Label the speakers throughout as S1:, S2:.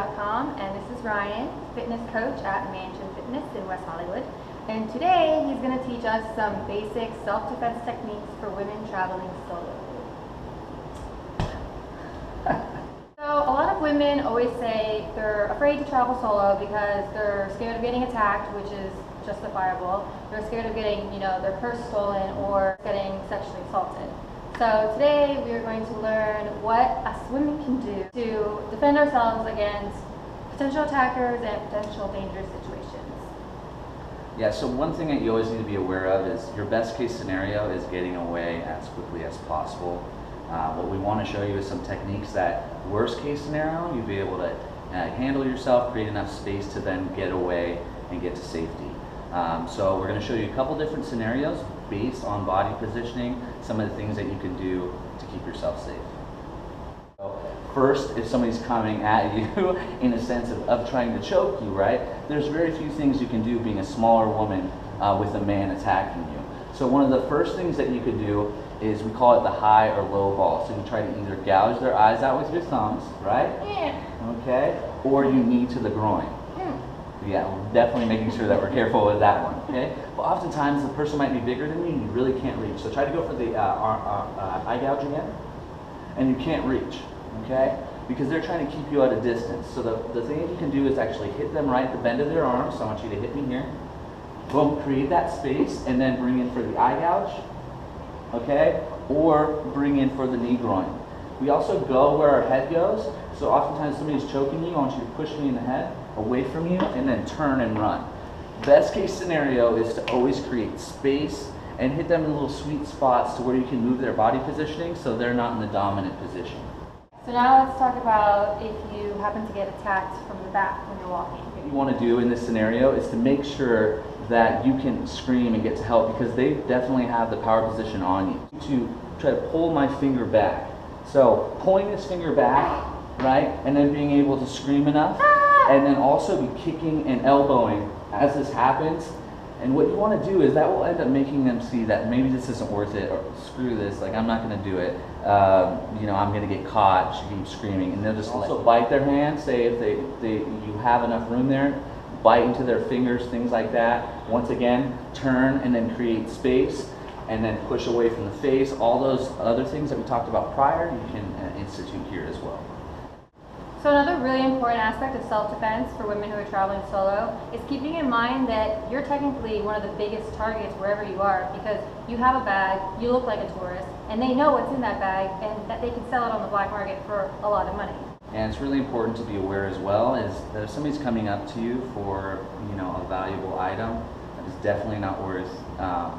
S1: UnTitledChapter.com, and this is Ryan, fitness coach at Mansion Fitness in West Hollywood. And today he's going to teach us some basic self-defense techniques for women traveling solo. So a lot of women always say they're afraid to travel solo because they're scared of getting attacked, which is justifiable. They're scared of getting, their purse stolen or getting sexually assaulted. So today we are going to learn what us women can do to defend ourselves against potential attackers and potential dangerous situations.
S2: Yeah, so one thing that you always need to be aware of is your best case scenario is getting away as quickly as possible. What we want to show you is some techniques that worst case scenario, you'll be able to handle yourself, create enough space to then get away and get to safety. So we're going to show you a couple different scenarios based on body positioning, some of the things that you can do to keep yourself safe. So first, if somebody's coming at you in a sense of trying to choke you, right? There's very few things you can do being a smaller woman with a man attacking you. So one of the first things that you could do is, we call it the high or low ball. So you try to either gouge their eyes out with your thumbs, right? Yeah. Okay? Or you knee to the groin. Yeah, we're definitely making sure that we're careful with that one, okay? But oftentimes the person might be bigger than you and you really can't reach. So try to go for the eye gouge again, and you can't reach, okay? Because they're trying to keep you at a distance. So the thing that you can do is actually hit them right at the bend of their arm. So I want you to hit me here. Boom, create that space, and then bring in for the eye gouge, okay? Or bring in for the knee groin. We also go where our head goes. So oftentimes somebody's choking you, I want you to push me in the head, away from you, and then turn and run. Best case scenario is to always create space and hit them in little sweet spots to where you can move their body positioning so they're not in the dominant position.
S1: So now let's talk about if you happen to get attacked from the back when you're walking.
S2: What you want to do in this scenario is to make sure that you can scream and get to help, because they definitely have the power position on you. To try to pull my finger back. So pulling this finger back, right, and then being able to scream enough, and then also be kicking and elbowing as this happens. And what you want to do is that will end up making them see that maybe this isn't worth it, or screw this, like I'm not going to do it. I'm going to get caught. She keeps screaming, and they'll just also bite their hand. Say if you have enough room there, bite into their fingers, things like that. Once again, turn and then create space, and then push away from the face. All those other things that we talked about prior, you can institute here as well.
S1: So another really important aspect of self-defense for women who are traveling solo is keeping in mind that you're technically one of the biggest targets wherever you are, because you have a bag, you look like a tourist, and they know what's in that bag and that they can sell it on the black market for a lot of money.
S2: And it's really important to be aware as well is that if somebody's coming up to you for a valuable item, that is definitely not worth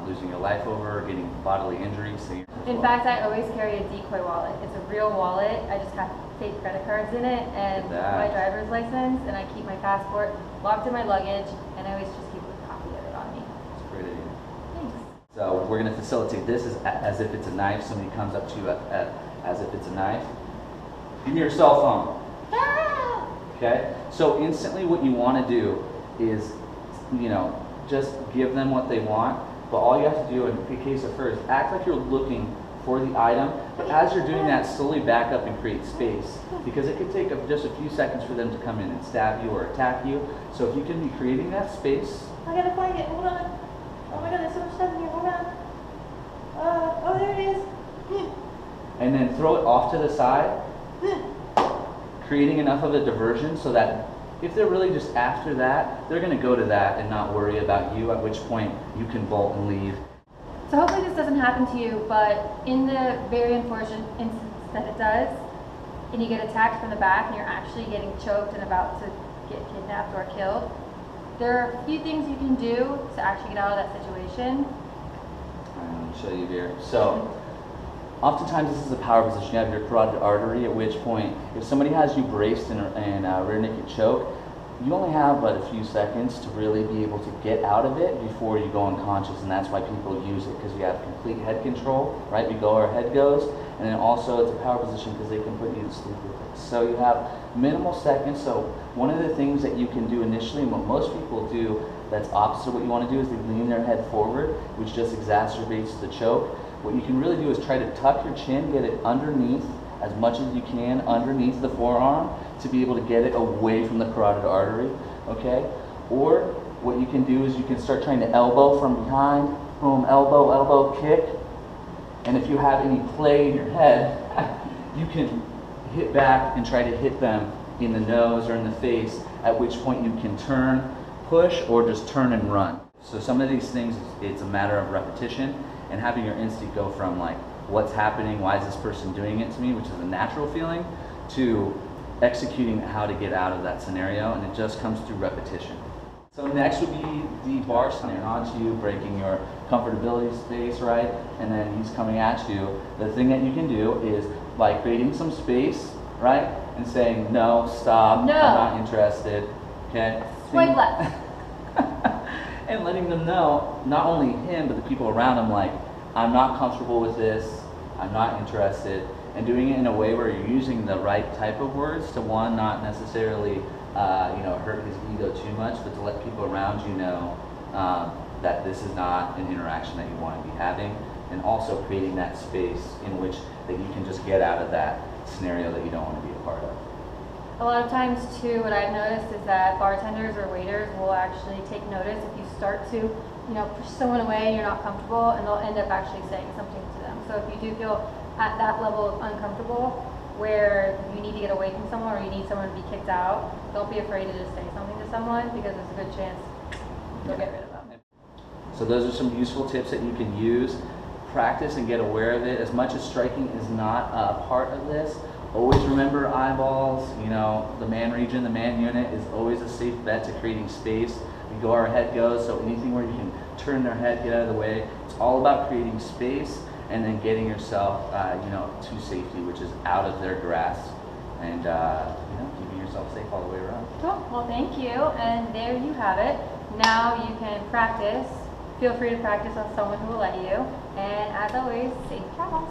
S2: losing your life over or getting bodily injury.
S1: In fact, I always carry a decoy wallet. It's a real wallet. I just have fake credit cards in it and my driver's license, and I keep my passport locked in my luggage, and I always just keep a copy of it on me.
S2: That's a great idea.
S1: Thanks.
S2: So we're going to facilitate this as if it's a knife. Somebody comes up to you as if it's a knife. Give me your cell phone.
S1: Ah!
S2: Okay? So instantly what you want to do is, just give them what they want, but all you have to do in case of first, act like you're looking for the item, but as you're doing that, slowly back up and create space, because it could take just a few seconds for them to come in and stab you or attack you. So if you can be creating that space.
S1: I gotta find it, hold on. Oh my god, there's so much stuff in here, hold on. Oh, there it is.
S2: And then throw it off to the side, creating enough of a diversion so that if they're really just after that, they're going to go to that and not worry about you, at which point you can bolt and leave.
S1: So hopefully this doesn't happen to you, but in the very unfortunate instance that it does, and you get attacked from the back and you're actually getting choked and about to get kidnapped or killed, there are a few things you can do to actually get out of that situation.
S2: I'm going to show you here. So oftentimes this is a power position. You have your carotid artery, at which point if somebody has you braced in a rear naked choke, you only have but a few seconds to really be able to get out of it before you go unconscious, and that's why people use it, because you have complete head control, right? We go where our head goes, and then also it's a power position because they can put you to sleep with it. So you have minimal seconds. So one of the things that you can do initially, and what most people do that's opposite of what you want to do, is they lean their head forward, which just exacerbates the choke. What you can really do is try to tuck your chin, get it underneath, as much as you can underneath the forearm to be able to get it away from the carotid artery, okay? Or what you can do is you can start trying to elbow from behind, boom, elbow, elbow, kick. And if you have any play in your head, you can hit back and try to hit them in the nose or in the face, at which point you can turn, push, or just turn and run. So some of these things, it's a matter of repetition and having your instinct go from like, what's happening, why is this person doing it to me, which is a natural feeling, to executing how to get out of that scenario, and it just comes through repetition. So next would be the bar scenario onto you, breaking your comfortability space, right? And then he's coming at you. The thing that you can do is by creating some space, right? And saying, no, stop,
S1: no,
S2: I'm not interested, okay?
S1: Swipe left.
S2: And letting them know, not only him, but the people around him, like, I'm not comfortable with this, I'm not interested, and doing it in a way where you're using the right type of words to, one, not necessarily hurt his ego too much, but to let people around you know that this is not an interaction that you want to be having, and also creating that space in which that you can just get out of that scenario that you don't want to be a part of.
S1: A lot of times too, what I've noticed is that bartenders or waiters will actually take notice if you start to, push someone away and you're not comfortable, and they'll end up actually saying something to them. So if you do feel at that level of uncomfortable where you need to get away from someone or you need someone to be kicked out, don't be afraid to just say something to someone, because there's a good chance you'll get rid of them.
S2: So those are some useful tips that you can use. Practice and get aware of it. As much as striking is not a part of this, always remember eyeballs. The man region, the man unit is always a safe bet to creating space. We go where our head goes, so anything where you can turn their head, get out of the way. It's all about creating space and then getting yourself, to safety, which is out of their grasp, and keeping yourself safe all the way around.
S1: Cool. Well, thank you. And there you have it. Now you can practice. Feel free to practice on someone who will let you. And as always, safe travels.